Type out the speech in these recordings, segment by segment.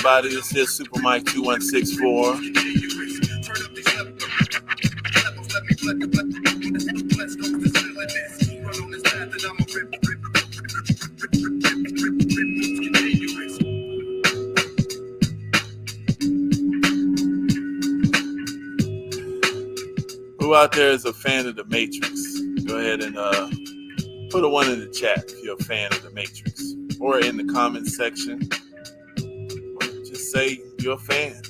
everybody. This is Super Mike 2164. Who out there is a fan of The Matrix? Go ahead and put a one in the chat if you're a fan of The Matrix. Or in the comments section. Just say you're a fan.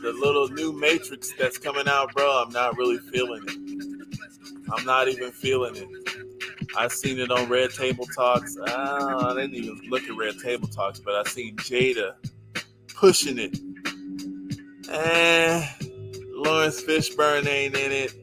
The little new Matrix that's coming out, bro, I'm not really feeling it. I'm not even feeling it. I seen it on Red Table Talks. I didn't even look at Red Table Talks, but I seen Jada pushing it. Laurence Fishburne ain't in it.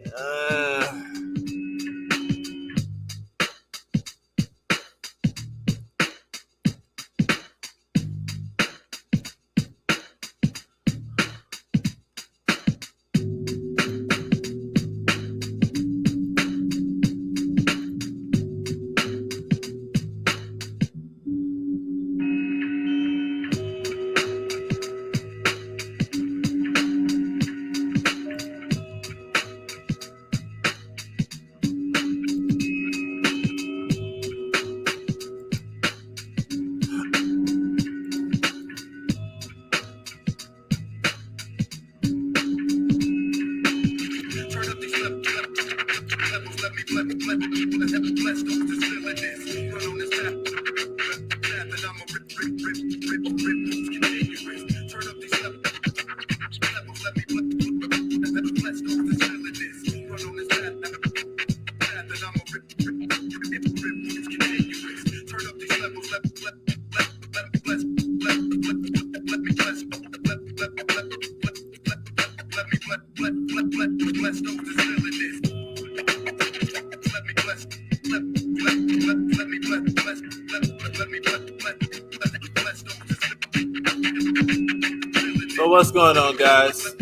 So what's going on, guys?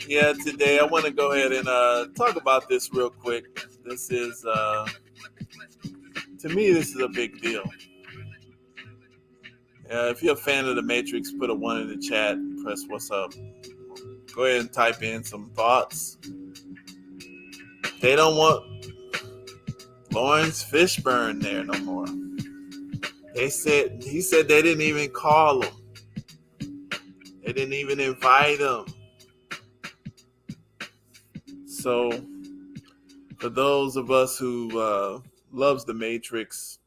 Yeah, today I want to go ahead and talk about this real quick. This is, to me, this is a big deal. If you're a fan of The Matrix, put a one in the chat. Press what's up. Go ahead and type in some thoughts. They don't want Laurence Fishburne there no more. He said they didn't even call him. They didn't even invite him. So, for those of us who loves The Matrix,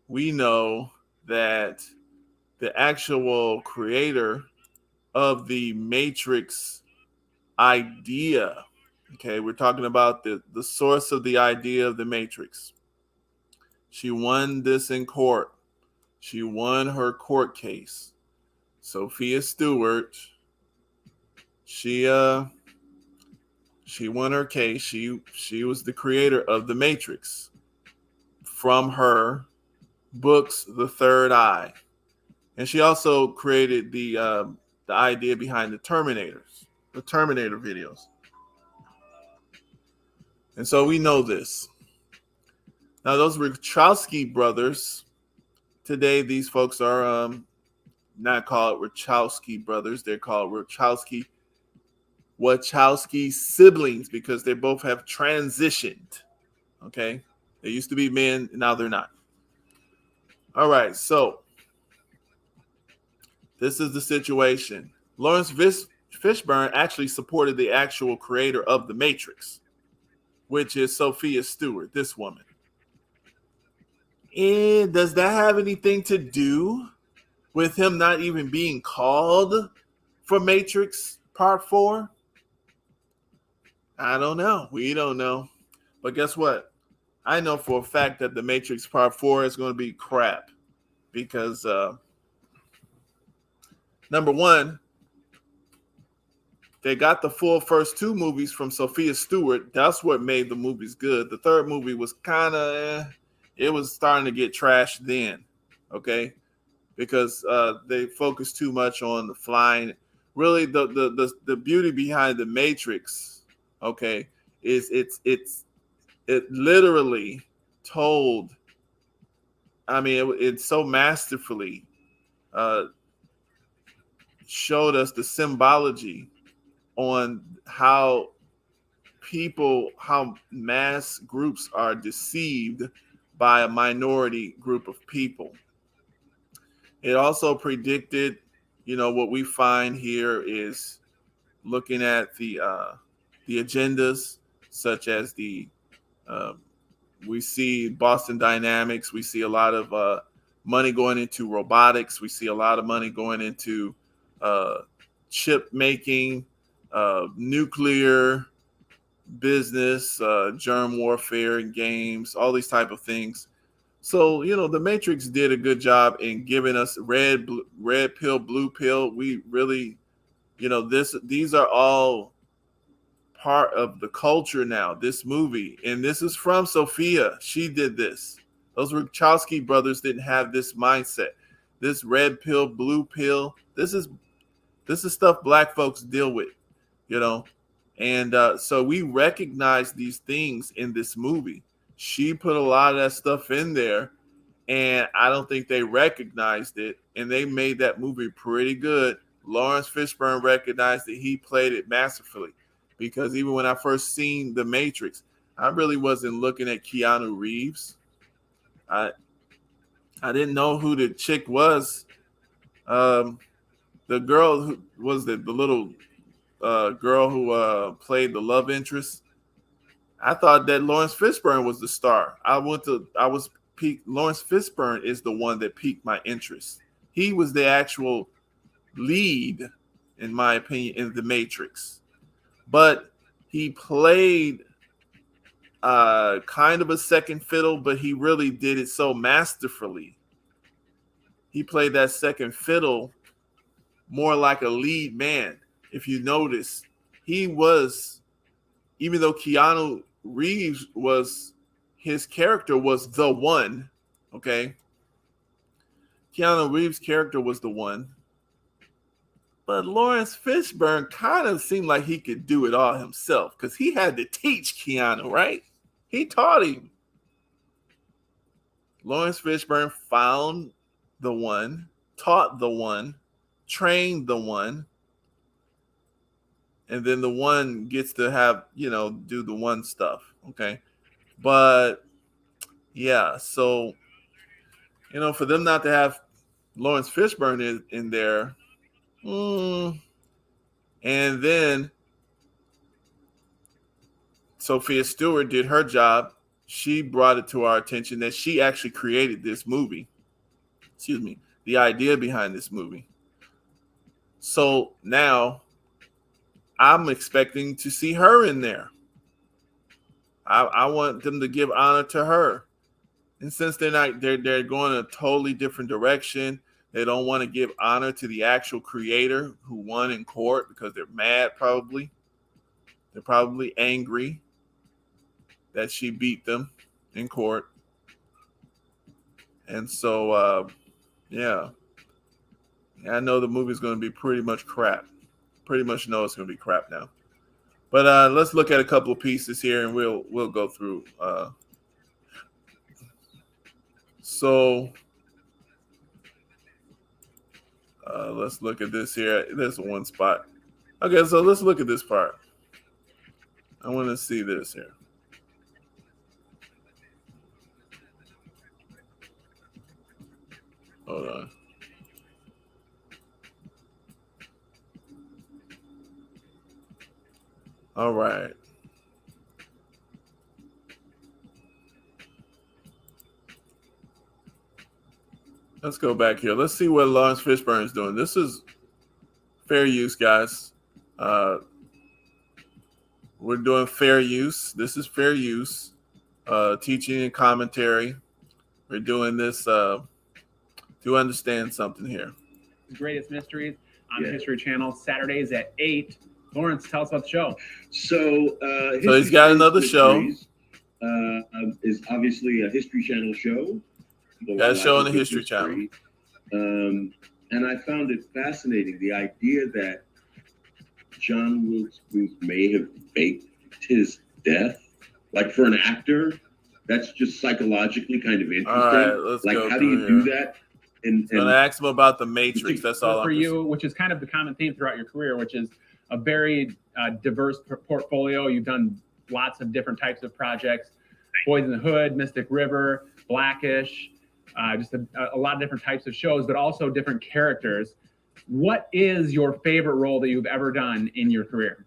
we know that the actual creator of the Matrix idea, okay, we're talking about the source of the idea of the Matrix. She won this in court. She won her court case. Sophia Stewart, she won her case. She was the creator of the Matrix from her books, The Third Eye. And she also created the idea behind the Terminator videos. And so we know this. Now, those Wachowski brothers, today these folks are not called Wachowski brothers. They're called Wachowski siblings because they both have transitioned. Okay? They used to be men, now they're not. All right, so this is the situation. Laurence Fishburne actually supported the actual creator of The Matrix, which is Sophia Stewart, this woman. And does that have anything to do with him not even being called for Matrix Part 4? I don't know. We don't know. But guess what? I know for a fact that the Matrix Part 4 is going to be crap because number one, they got the full first two movies from Sophia Stewart. That's what made the movies good. The third movie was kind of, it was starting to get trashed then, okay? Because they focused too much on the flying. Really, the beauty behind the Matrix, okay, is it literally told. I mean, it so masterfully uh, showed us the symbology on how mass groups are deceived by a minority group of people. It also predicted, what we find here is looking at the agendas, such as uh, we see Boston Dynamics. We see a lot of money going into robotics. We see a lot of money going into uh, chip making, nuclear business, germ warfare and games, all these type of things. So, the Matrix did a good job in giving us red pill, blue pill. We really, these are all part of the culture now. This movie, and this is from Sophia. She did this. Those Wachowski brothers didn't have this mindset. This red pill, blue pill. This is stuff black folks deal with, you know. And so we recognize these things in this movie. She put a lot of that stuff in there, and I don't think they recognized it. And they made that movie pretty good. Laurence Fishburne recognized that he played it masterfully, because even when I first seen The Matrix, I really wasn't looking at Keanu Reeves. I I didn't know who the chick was. Um, the girl who was the little girl who played the love interest. I thought that Laurence Fishburne was the star. Lawrence Fishburne is the one that piqued my interest. He was the actual lead, in my opinion, in The Matrix. But he played kind of a second fiddle, but he really did it so masterfully. He played that second fiddle more like a lead man. If you notice, he was, even though Keanu Reeves was, his character was the one, okay? Keanu Reeves' character was the one. But Laurence Fishburne kind of seemed like he could do it all himself, because he had to teach Keanu, right? He taught him. Laurence Fishburne found the one, taught the one, trained the one, and then the one gets to have, do the one stuff, okay? But yeah, so, for them not to have Laurence Fishburne in there, and then Sophia Stewart did her job. She brought it to our attention that she actually created this movie. Excuse me, the idea behind this movie. So now I'm expecting to see her in there. I want them to give honor to her. And since they're going a totally different direction, they don't want to give honor to the actual creator who won in court, because they're mad probably. They're probably angry that she beat them in court. And so, yeah. I know the movie's going to be pretty much crap. Pretty much know it's going to be crap now. But let's look at a couple of pieces here, and we'll go through. So let's look at this here. There's one spot. Okay, so let's look at this part. I want to see this here. Hold on. All right. Let's go back here. Let's see what Laurence Fishburne is doing. This is fair use, guys. We're doing fair use. This is fair use. teaching and commentary. We're doing this to understand something here. Greatest Mysteries on the History Channel, Saturdays at 8. Lawrence, tell us about the show. So he's got another show. Is obviously a History Channel show. Got a show on the History Channel. And I found it fascinating, the idea that John Wilkes Booth may have faked his death. Like for an actor, that's just psychologically kind of interesting. All right, let's like, go how do you do that? And I'm gonna ask him about the Matrix. That's all. For you, which is kind of the common theme throughout your career, which is a very diverse portfolio. You've done lots of different types of projects: Boys in the Hood, Mystic River, Blackish, just a lot of different types of shows, but also different characters. What is your favorite role that you've ever done in your career?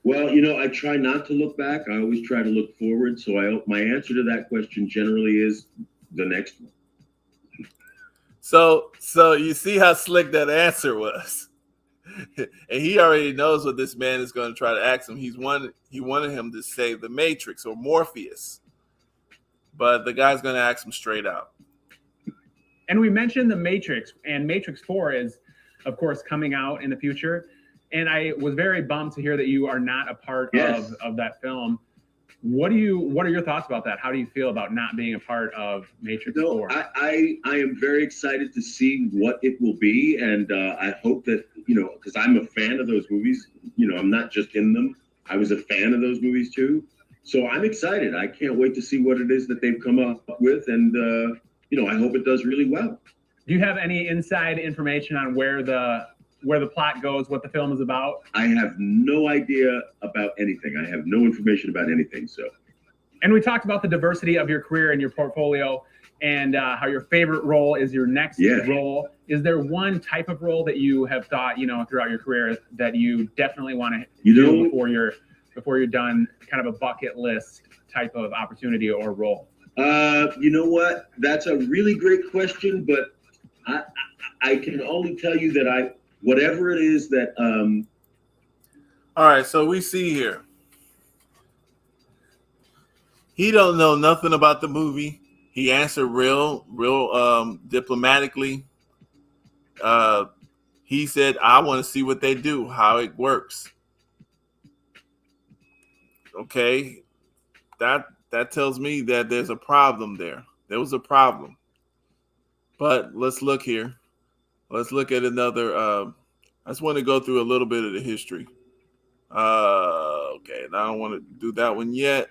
Well, I try not to look back. I always try to look forward. So my answer to that question generally is the next one. So you see how slick that answer was. And he already knows what this man is going to try to ask him. He wanted him to say the Matrix or Morpheus. But the guy's going to ask him straight out. And we mentioned the Matrix, and Matrix 4 is, of course, coming out in the future. And I was very bummed to hear that you are not a part of that film. What are your thoughts about that? How do you feel about not being a part of Matrix 4? I am very excited to see what it will be. And I hope that, because I'm a fan of those movies, I'm not just in them. I was a fan of those movies too. So I'm excited. I can't wait to see what it is that they've come up with. And, I hope it does really well. Do you have any inside information on where the plot goes, what the film is about? I have no idea about anything. I have no information about anything. So, and we talked about the diversity of your career and your portfolio, and how your favorite role is your next role. Is there one type of role that you have thought, throughout your career that you definitely want to do before you're done? Kind of a bucket list type of opportunity or role. You know what? That's a really great question, but I can only tell you that whatever it is that all right, so we see here he don't know nothing about the movie. He answered real diplomatically. He said, I want to see what they do, how it works. Okay, that tells me that there's a problem there. There was a problem. But let's look here. Let's look at another. I just want to go through a little bit of the history. Okay, and I don't want to do that one yet.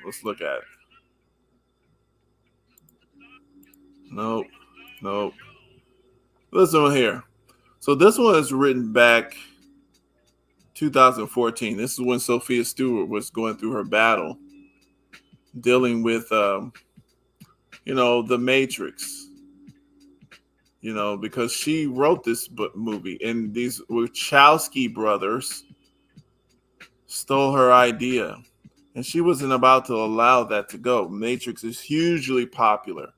Let's look at it. Nope. This one here. So this one is written back 2014. This is when Sophia Stewart was going through her battle, dealing with, the Matrix. Because she wrote this movie, and these Wachowski brothers stole her idea, and she wasn't about to allow that to go. Matrix is hugely popular.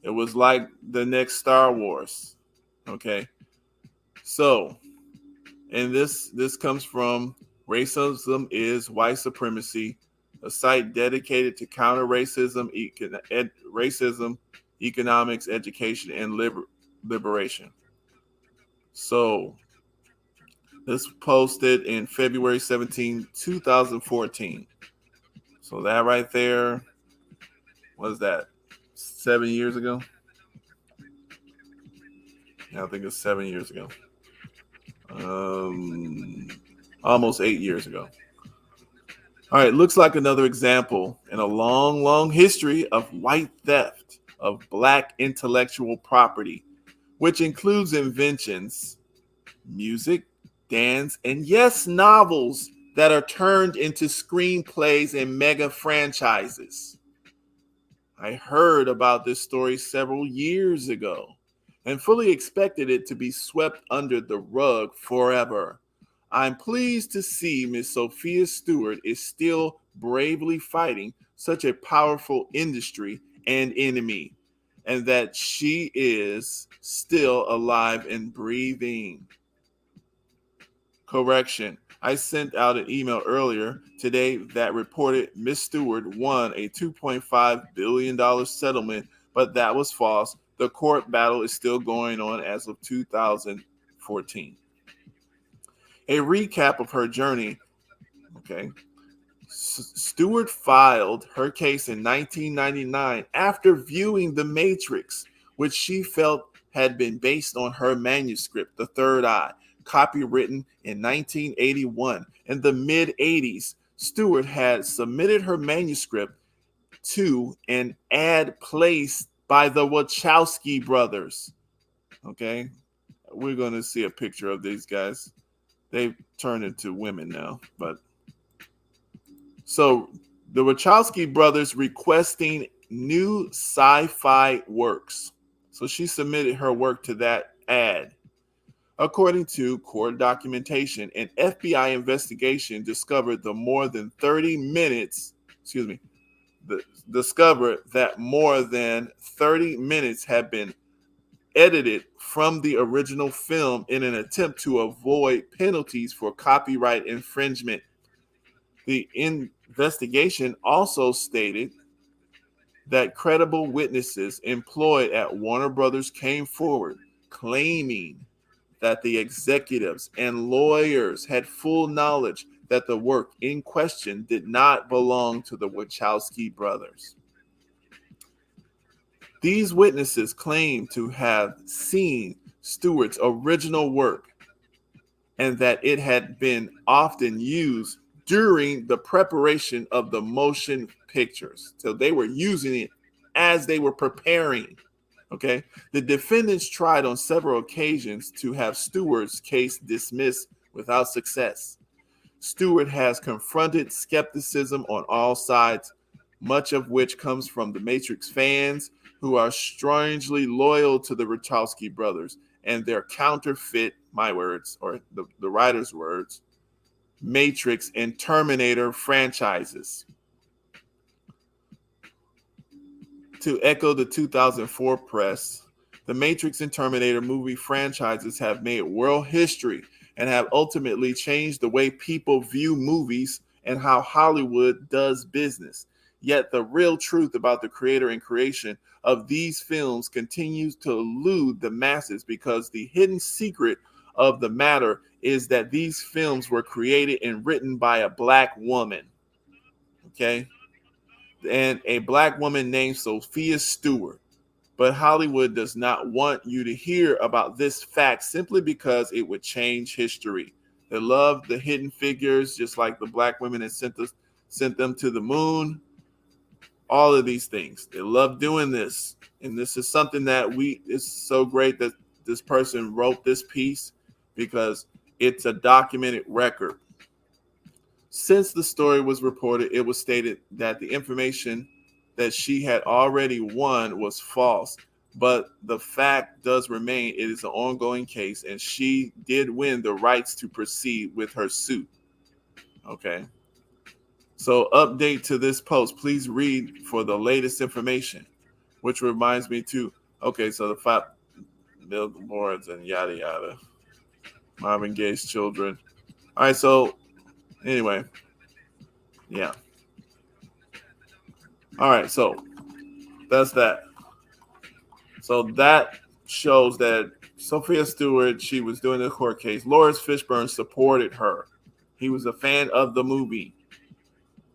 It was like the next Star Wars. Okay. So, and this comes from Racism is White Supremacy, a site dedicated to counter racism, economics, education, and liberation. So this posted in February 17, 2014. So that right there, what is that? 7 years ago? Yeah, I think it's 7 years ago. Almost 8 years ago. All right, looks like another example in a long, long history of white theft of Black intellectual property, which includes inventions, music, dance, and yes, novels that are turned into screenplays and mega franchises. I heard about this story several years ago and fully expected it to be swept under the rug forever. I'm pleased to see Miss Sophia Stewart is still bravely fighting such a powerful industry and enemy, and that she is still alive and breathing. Correction. I sent out an email earlier today that reported Miss Stewart won a $2.5 billion settlement, but that was false. The court battle is still going on as of 2014. A recap of her journey. Okay. Stewart filed her case in 1999 after viewing The Matrix, which she felt had been based on her manuscript, The Third Eye, copywritten in 1981. In the mid 80s, Stewart had submitted her manuscript to an ad placed by the Wachowski brothers. Okay, we're going to see a picture of these guys. They've turned into women now, but so the Wachowski brothers requesting new sci-fi works. So she submitted her work to that ad. According to court documentation, an FBI investigation discovered that more than 30 minutes had been edited from the original film in an attempt to avoid penalties for copyright infringement. The investigation also stated that credible witnesses employed at Warner Brothers came forward claiming that the executives and lawyers had full knowledge that the work in question did not belong to the Wachowski brothers. These witnesses claimed to have seen Stewart's original work and that it had been often used during the preparation of the motion pictures. So they were using it as they were preparing. Okay. The defendants tried on several occasions to have Stewart's case dismissed without success. Stewart has confronted skepticism on all sides, much of which comes from the Matrix fans who are strangely loyal to the Wachowski brothers and their counterfeit, my words, or the writer's words, Matrix and Terminator franchises. To echo the 2004 press, the Matrix and Terminator movie franchises have made world history and have ultimately changed the way people view movies and how Hollywood does business. Yet the real truth about the creator and creation of these films continues to elude the masses because the hidden secret of the matter is that these films were created and written by a black woman. Okay? And a black woman named Sophia Stewart. But Hollywood does not want you to hear about this fact simply because it would change history. They love the hidden figures, just like the black women that sent them to the moon. All of these things. They love doing this. And this is something that it's so great that this person wrote this piece because it's a documented record. Since the story was reported, it was stated that the information that she had already won was false. But the fact does remain, it is an ongoing case, and she did win the rights to proceed with her suit. Okay. So update to this post. Please read for the latest information, which reminds me too. Okay, so the 5 billboards and yada yada. Marvin Gaye's children. All right, so anyway, yeah. All right, so that's that. So that shows that Sophia Stewart, she was doing the court case. Laurence Fishburne supported her. He was a fan of the movie.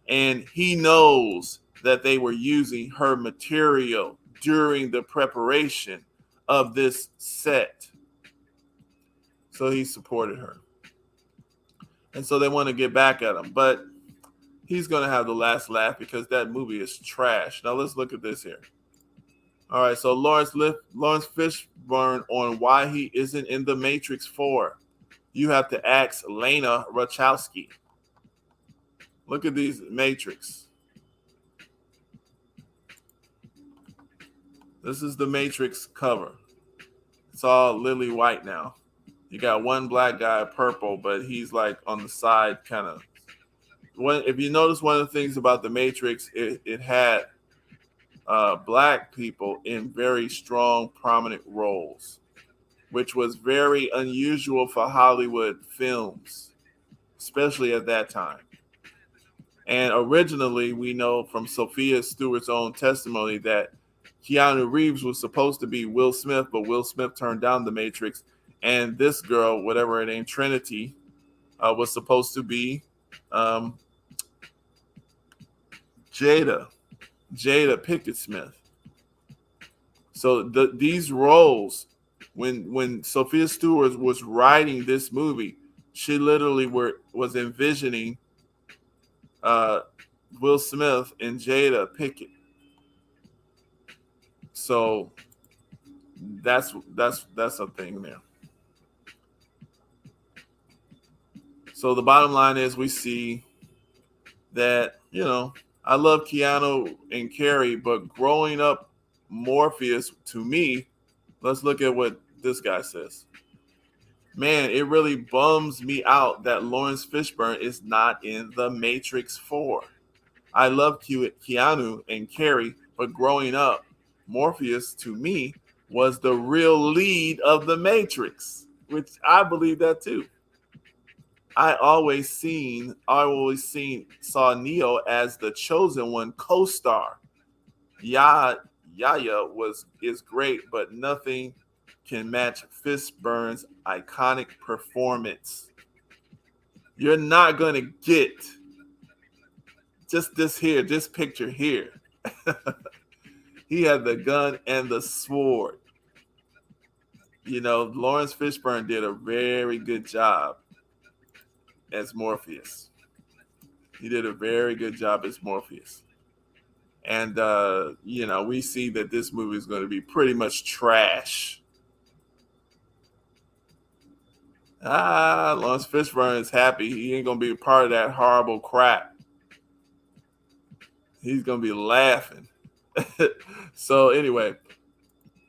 And he knows that they were using her material during the preparation of this set. So he supported her. And so they want to get back at him. But he's going to have the last laugh because that movie is trash. Now let's look at this here. All right, so Laurence Fishburne on why he isn't in The Matrix 4. You have to ask Lana Wachowski. Look at these Matrix. This is the Matrix cover. It's all lily white now. You got one black guy, purple, but he's like on the side kind of. If you notice one of the things about the Matrix, it had black people in very strong, prominent roles, which was very unusual for Hollywood films. especially at that time. And originally, we know from Sophia Stewart's own testimony that Keanu Reeves was supposed to be Will Smith, but Will Smith turned down The Matrix. And this girl, whatever her name, Trinity, was supposed to be um, Jada Pickett Smith. So these roles, when Sophia Stewart was writing this movie, she literally was envisioning Will Smith and Jada Pickett. So that's a thing there. So the bottom line is we see that, I love Keanu and Carrie, but growing up Morpheus, to me, let's look at what this guy says. Man, it really bums me out that Laurence Fishburne is not in The Matrix 4. I love Keanu and Carrie, but growing up, Morpheus, to me, was the real lead of The Matrix, which I believe that too. I always saw Neo as the chosen one co-star. Yaya is great, but nothing can match Fishburne's iconic performance. You're not gonna get just this picture here. He had the gun and the sword. Laurence Fishburne did a very good job as Morpheus. He did a very good job as Morpheus. And, we see that this movie is going to be pretty much trash. Laurence Fishburne is happy. He ain't going to be a part of that horrible crap. He's going to be laughing. So anyway,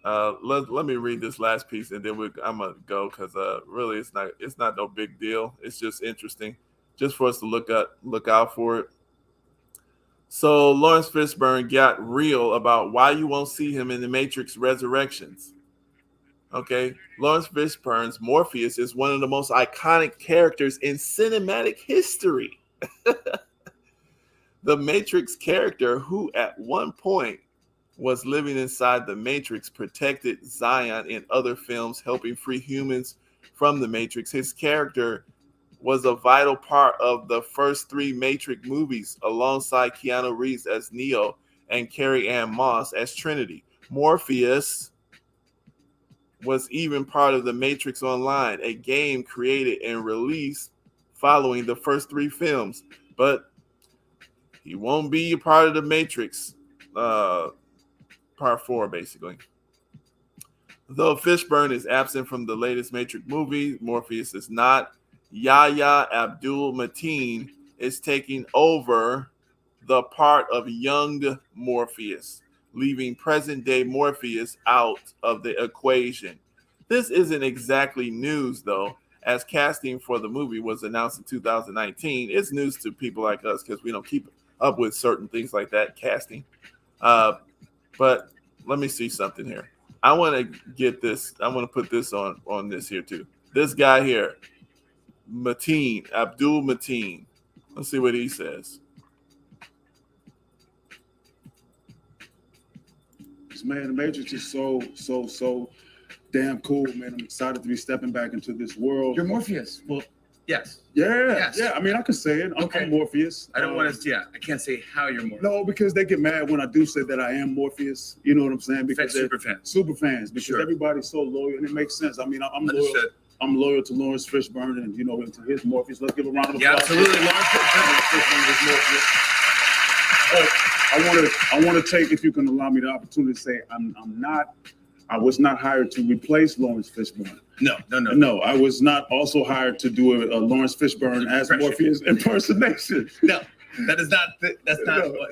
let me read this last piece and then I'm going to go because really it's not no big deal. It's just interesting just for us to look out for it. So Laurence Fishburne got real about why you won't see him in The Matrix Resurrections. Okay, Laurence Fishburne's Morpheus is one of the most iconic characters in cinematic history. The Matrix character, who at one point was living inside the Matrix, protected Zion in other films, helping free humans from the Matrix. His character was a vital part of the first 3 Matrix movies, alongside Keanu Reeves as Neo and Carrie Ann Moss as Trinity. Morpheus was even part of the Matrix Online, a game created and released following the first 3 films. But he won't be a part of the Matrix part 4, basically. Though Fishburne is absent from the latest Matrix movie, Morpheus is not. Yahya Abdul-Mateen is taking over the part of young Morpheus, leaving present-day Morpheus out of the equation. This isn't exactly news, though, as casting for the movie was announced in 2019. It's news to people like us because we don't keep up with certain things like that, casting. But let me see something here. I want to get this. I want to put this on this here, too. This guy here. Abdul Mateen. Let's see what he says. Man, The Matrix is so damn cool, man. I'm excited to be stepping back into this world. You're Morpheus. Well, yes. Yeah, Yes. yeah. I mean, I can say it. I'm Morpheus. I don't want to. Yeah, I can't say how you're Morpheus. No, because they get mad when I do say that I am Morpheus. You know what I'm saying? Because super fans. Super fans. Because Sure. everybody's so loyal, and it makes sense. I mean, I'm loyal. Understood. I'm loyal to Laurence Fishburne and, to his Morpheus. Let's give a round of applause. Yeah, absolutely. Laurence Fishburne is Morpheus. But I want to take, if you can allow me the opportunity to say, I was not hired to replace Laurence Fishburne. No. No, I was not also hired to do a Laurence Fishburne as Morpheus impersonation. No, that's not.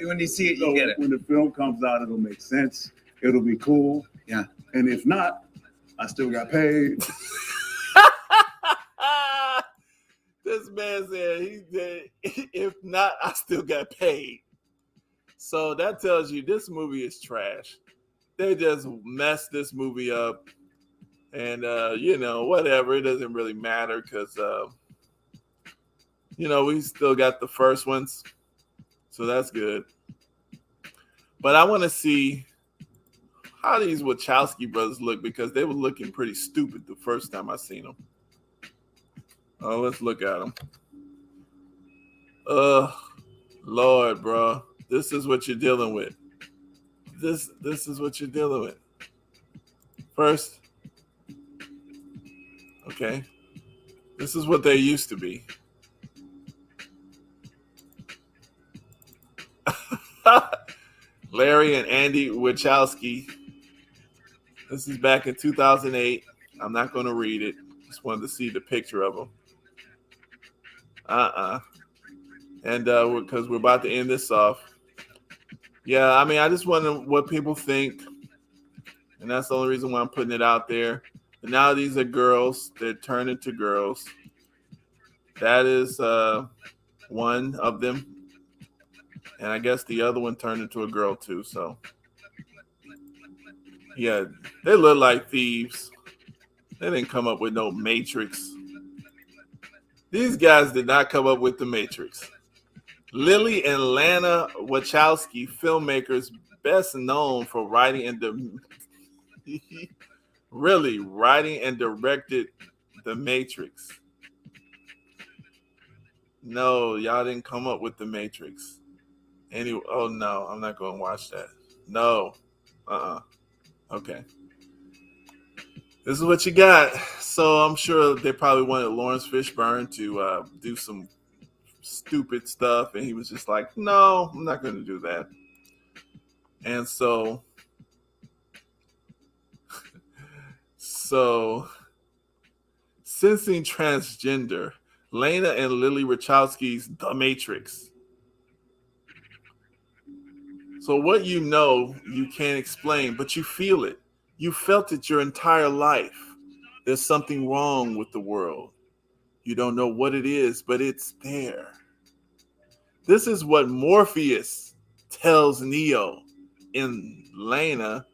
When you see it, you get it. When the film comes out, it'll make sense. It'll be cool. Yeah. And if not, I still got paid. This man said, if not, I still got paid. So that tells you this movie is trash. They just messed this movie up. And, whatever. It doesn't really matter because we still got the first ones, so that's good. But I want to see how these Wachowski brothers look, because they were looking pretty stupid the first time I seen them. Oh, let's look at them. Lord, bro, this is what you're dealing with. This is what you're dealing with. First, okay, this is what they used to be. Larry and Andy Wachowski. This is back in 2008. I'm not going to read it. Just wanted to see the picture of them. And because we're about to end this off. Yeah, I mean, I just wonder what people think. And that's the only reason why I'm putting it out there. But now these are girls. They're turned into girls. That is one of them. And I guess the other one turned into a girl too. So, yeah, they look like thieves. They didn't come up with no Matrix. These guys did not come up with the Matrix. Lily and Lana Wachowski, filmmakers best known for writing and writing and directed The Matrix. No, y'all didn't come up with The Matrix. Anyway, oh no, I'm not going to watch that. No. Okay. This is what you got. So I'm sure they probably wanted Laurence Fishburne to do some stupid stuff, and he was just like, no, I'm not going to do that. And so sensing transgender, Lana and Lily Wachowski's The Matrix. So what you can't explain, but you feel it. You felt it your entire life. There's something wrong with the world. You don't know what it is, but it's there. This is what Morpheus tells Neo in Lana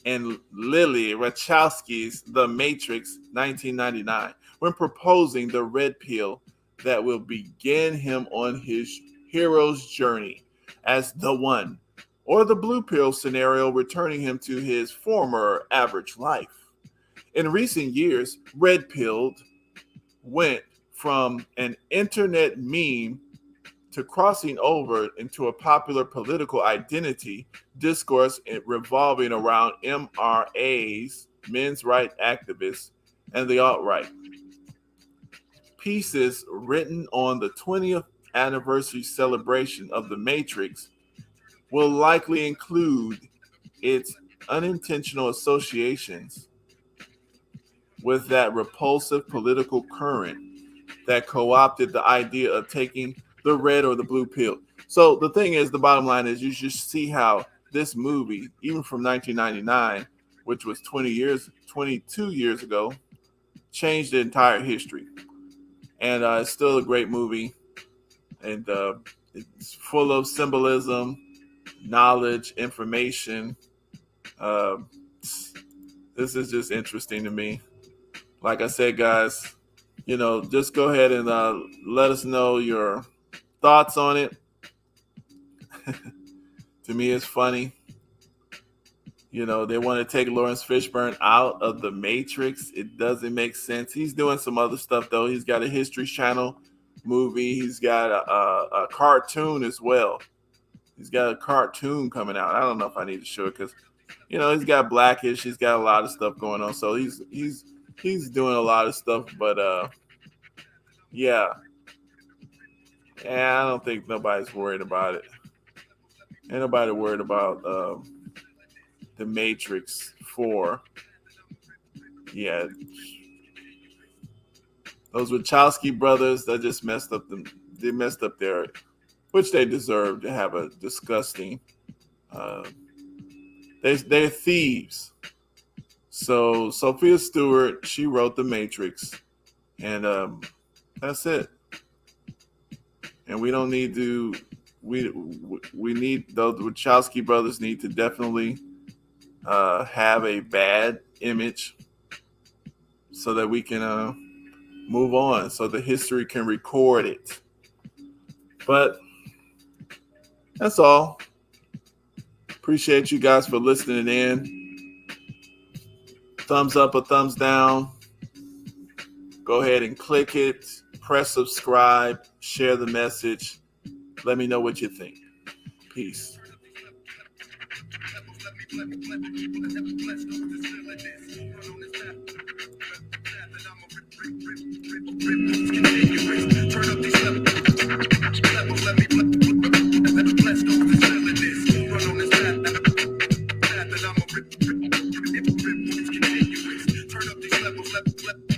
and Lily Wachowski's The Matrix 1999 when proposing the red pill that will begin him on his hero's journey as the one, or the blue pill scenario returning him to his former average life. In recent years, red pilled went from an internet meme to crossing over into a popular political identity discourse revolving around MRAs, men's rights activists, and the alt-right. Pieces written on the 20th anniversary celebration of The Matrix will likely include its unintentional associations with that repulsive political current that co-opted the idea of taking the red or the blue pill. So the thing is, the bottom line is, you just see how this movie, even from 1999, which was 22 years ago, changed the entire history. And it's still a great movie. And it's full of symbolism, knowledge, information. This is just interesting to me. Like I said, guys, just go ahead and let us know your thoughts on it. To me, it's funny. They want to take Laurence Fishburne out of The Matrix. It doesn't make sense. He's doing some other stuff, though. He's got a History Channel movie. He's got a cartoon as well. He's got a cartoon coming out. I don't know if I need to show it because, he's got Blackish. He's got a lot of stuff going on. So he's doing a lot of stuff. But, yeah. And I don't think nobody's worried about it. Ain't nobody worried about The Matrix 4. Yeah. Those Wachowski brothers, that just messed up they messed up their, which they deserve to have a disgusting, they're thieves. So Sophia Stewart, she wrote The Matrix, and that's it. And we don't need to, we need, the Wachowski brothers need to definitely have a bad image so that we can move on, so the history can record it. But that's all. Appreciate you guys for listening in. Thumbs up or thumbs down. Go ahead and click it. Press subscribe. Share the message. Let me know what you think. Peace. Turn up these levels,